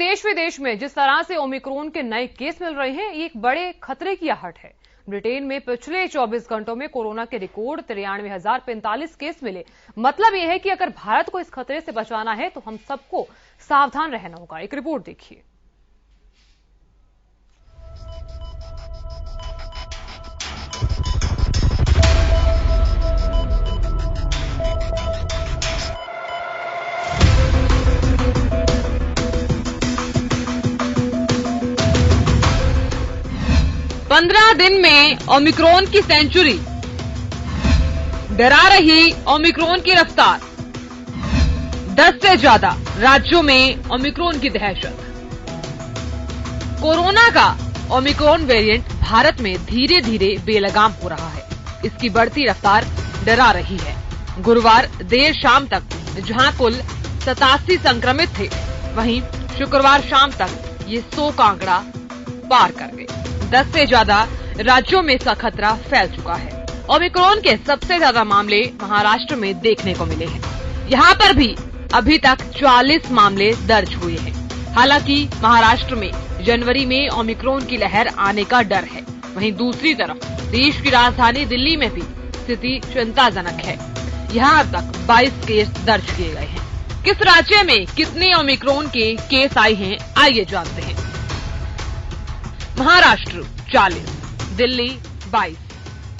देश विदेश में जिस तरह से ओमिक्रॉन के नए केस मिल रहे हैं, ये एक बड़े खतरे की आहट है। ब्रिटेन में पिछले 24 घंटों में कोरोना के रिकॉर्ड 93,045 केस मिले। मतलब यह है कि अगर भारत को इस खतरे से बचाना है तो हम सबको सावधान रहना होगा। एक रिपोर्ट देखिए। पंद्रह दिन में ओमिक्रॉन की सेंचुरी, डरा रही ओमिक्रॉन की रफ्तार। 10 से ज्यादा राज्यों में ओमिक्रॉन की दहशत। कोरोना का ओमिक्रॉन वेरिएंट भारत में धीरे धीरे बेलगाम हो रहा है। इसकी बढ़ती रफ्तार डरा रही है। गुरुवार देर शाम तक जहां कुल 87 संक्रमित थे, वहीं शुक्रवार शाम तक ये 100 का आंकड़ा पार कर गए। 10 से ज्यादा राज्यों में इसका खतरा फैल चुका है। ओमिक्रॉन के सबसे ज्यादा मामले महाराष्ट्र में देखने को मिले हैं। यहाँ पर भी अभी तक 44 मामले दर्ज हुए हैं। हालांकि महाराष्ट्र में जनवरी में ओमिक्रॉन की लहर आने का डर है। वहीं दूसरी तरफ देश की राजधानी दिल्ली में भी स्थिति चिंताजनक है। यहाँ अब तक 22 केस दर्ज किए गए हैं। किस राज्य में कितने ओमिक्रॉन के केस आए हैं, आइए जानते हैं। महाराष्ट्र 40, दिल्ली 22,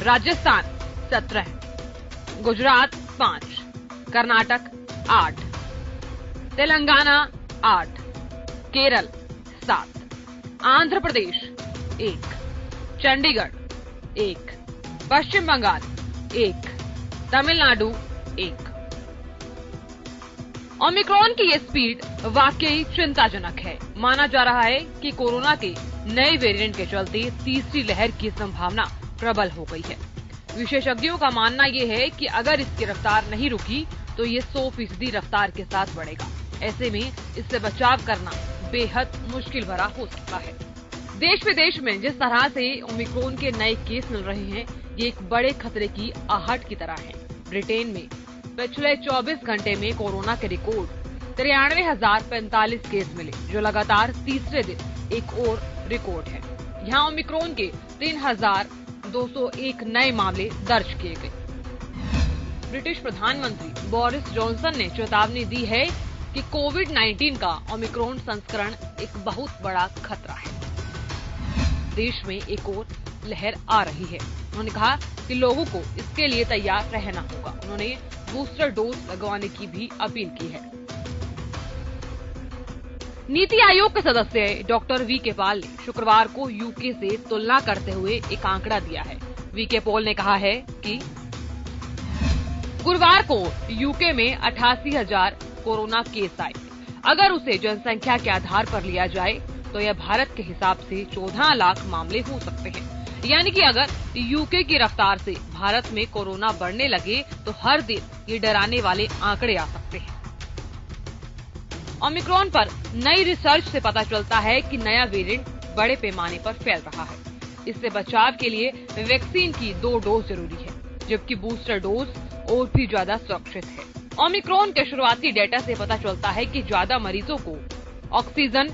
राजस्थान 17, गुजरात 5, कर्नाटक 8, तेलंगाना 8, केरल 7, आंध्र प्रदेश 1, चंडीगढ़ 1, पश्चिम बंगाल 1, तमिलनाडु 1। ओमिक्रॉन की ये स्पीड वाकई चिंताजनक है। माना जा रहा है कि कोरोना के नए वेरिएंट के चलते तीसरी लहर की संभावना प्रबल हो गई है। विशेषज्ञों का मानना यह है कि अगर इसकी रफ्तार नहीं रुकी तो ये 100% रफ्तार के साथ बढ़ेगा। ऐसे में इससे बचाव करना बेहद मुश्किल भरा हो सकता है। देश विदेश में जिस तरह से ओमिक्रॉन के नए केस मिल रहे हैं, ये एक बड़े खतरे की आहट की तरह है। ब्रिटेन में पिछले 24 घंटे में कोरोना के रिकॉर्ड 93,045 केस मिले, जो लगातार तीसरे दिन एक और रिकॉर्ड है। यहाँ ओमिक्रॉन के 3,201 नए मामले दर्ज किए गए। ब्रिटिश प्रधानमंत्री बोरिस जॉनसन ने चेतावनी दी है कि कोविड-19 का ओमिक्रॉन संस्करण एक बहुत बड़ा खतरा है। देश में एक और लहर आ रही है। उन्होंने कहा कि लोगों को इसके लिए तैयार रहना होगा। उन्होंने बूस्टर डोज लगवाने की भी अपील की है। नीति आयोग के सदस्य डॉक्टर वी.के. पॉल ने शुक्रवार को यूके से तुलना करते हुए एक आंकड़ा दिया है। वी.के. पॉल ने कहा है कि गुरुवार को यूके में 88,000 कोरोना केस आए। अगर उसे जनसंख्या के आधार पर लिया जाए तो यह भारत के हिसाब से 14 लाख मामले हो सकते हैं। यानी कि अगर यूके की रफ्तार से भारत में कोरोना बढ़ने लगे तो हर दिन ये डराने वाले आंकड़े आ सकते हैं। ओमिक्रॉन पर नई रिसर्च से पता चलता है कि नया वेरिएंट बड़े पैमाने पर फैल रहा है। इससे बचाव के लिए वैक्सीन की 2 डोज जरूरी है, जबकि बूस्टर डोज और भी ज्यादा सुरक्षित है। ओमिक्रॉन के शुरुआती डेटा से पता चलता है कि ज्यादा मरीजों को ऑक्सीजन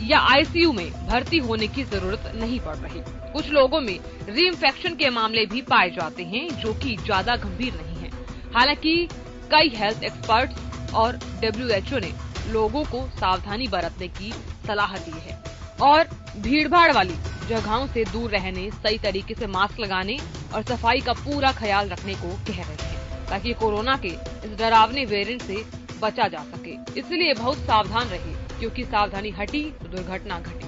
या आईसीयू में भर्ती होने की जरूरत नहीं पड़ रही। कुछ लोगों में रीइंफेक्शन के मामले भी पाए जाते हैं, जो कि ज्यादा गंभीर नहीं है। हालांकि कई हेल्थ एक्सपर्ट्स और WHO ने लोगों को सावधानी बरतने की सलाह दी है और भीड़भाड़ वाली जगहों से दूर रहने, सही तरीके से मास्क लगाने और सफाई का पूरा ख्याल रखने को कह रहे हैं, ताकि कोरोना के इस डरावने वेरिएंट से बचा जा सके। इसलिए बहुत सावधान रहिए, क्योंकि सावधानी हटी तो दुर्घटना घटी।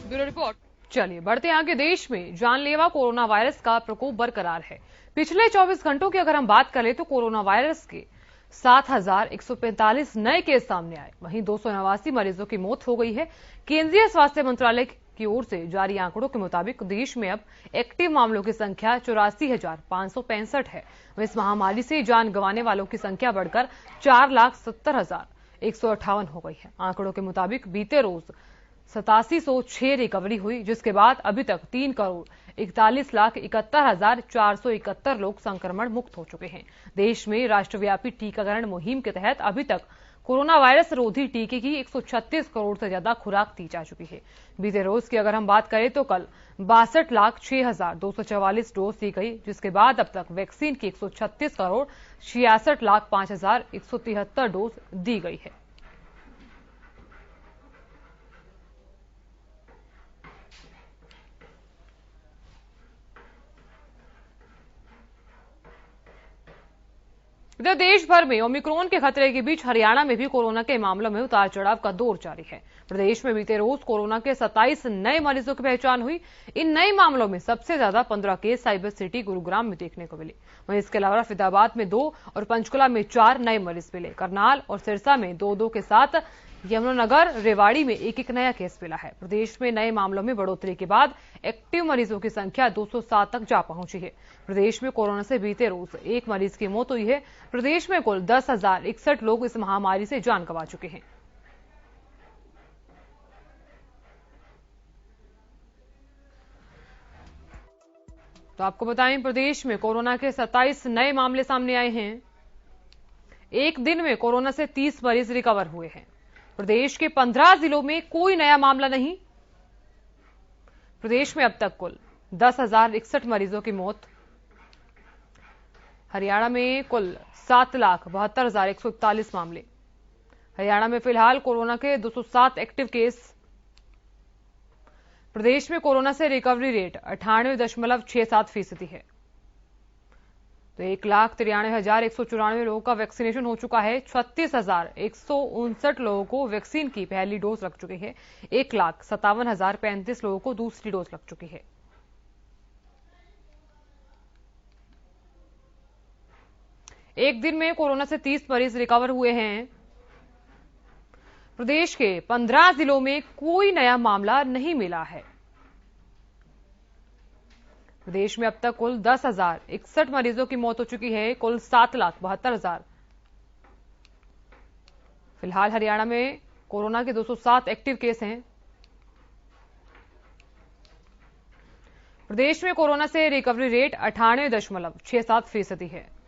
Bureau report. चलिए बढ़ते हैं आगे। देश में जानलेवा कोरोना वायरस का प्रकोप बरकरार है। पिछले 24 घंटों की अगर हम बात करें तो कोरोना वायरस के 7,145 नए केस सामने आए। वहीं 289 मरीजों की मौत हो गई है। केंद्रीय स्वास्थ्य मंत्रालय की ओर से जारी आंकड़ों के मुताबिक देश में अब एक्टिव मामलों की संख्या 84,565 है। इस महामारी से जान गंवाने वालों की संख्या बढ़कर 4,70,158 हो गई है। आंकड़ों के मुताबिक बीते रोज 8706 रिकवरी हुई, जिसके बाद अभी तक 3,41,71,471 लोग संक्रमण मुक्त हो चुके हैं। देश में राष्ट्रव्यापी टीकाकरण मुहिम के तहत अभी तक कोरोना वायरस रोधी टीके की 136 करोड़ से ज्यादा खुराक दी जा चुकी है। बीते रोज की अगर हम बात करें तो कल 62,06,244 डोज दी गई, जिसके बाद अब तक वैक्सीन की 136 करोड़ 66,05,173 डोज दी गई है। इधर देश भर में ओमिक्रॉन के खतरे के बीच हरियाणा में भी कोरोना के मामलों में उतार चढ़ाव का दौर जारी है। प्रदेश में बीते रोज कोरोना के 27 नए मरीजों की पहचान हुई। इन नए मामलों में सबसे ज्यादा 15 केस साइबर सिटी गुरुग्राम में देखने को मिले। वहीं इसके अलावा फरीदाबाद में 2 और पंचकुला में 4 नए मरीज मिले। करनाल और सिरसा में 2-2 के साथ यमुनानगर, रेवाड़ी में 1-1 नया केस मिला है। प्रदेश में नए मामलों में बढ़ोतरी के बाद एक्टिव मरीजों की संख्या 207 तक जा पहुंची है। प्रदेश में कोरोना से बीते रोज 1 मरीज की मौत हुई है। प्रदेश में कुल 10,061 लोग इस महामारी से जान गंवा चुके हैं। तो आपको बताएं, प्रदेश में कोरोना के 27 नए मामले सामने आए हैं। एक दिन में कोरोना से 30 मरीज रिकवर हुए हैं। प्रदेश के 15 जिलों में कोई नया मामला नहीं। प्रदेश में अब तक कुल 10,061 मरीजों की मौत। हरियाणा में कुल 7,72,141 मामले। हरियाणा में फिलहाल कोरोना के 207 एक्टिव केस। प्रदेश में कोरोना से रिकवरी रेट 98.67% है। तो 1,93,194 लोगों का वैक्सीनेशन हो चुका है। 36,159 लोगों को वैक्सीन की पहली डोज लग चुकी है। 1,57,035 लोगों को दूसरी डोज लग चुकी है। एक दिन में कोरोना से 30 मरीज रिकवर हुए हैं। प्रदेश के 15 जिलों में कोई नया मामला नहीं मिला है। प्रदेश में अब तक कुल 10,061 मरीजों की मौत हो चुकी है। कुल 7,72,000। फिलहाल हरियाणा में कोरोना के 207 एक्टिव केस हैं। प्रदेश में कोरोना से रिकवरी रेट 98.67% है।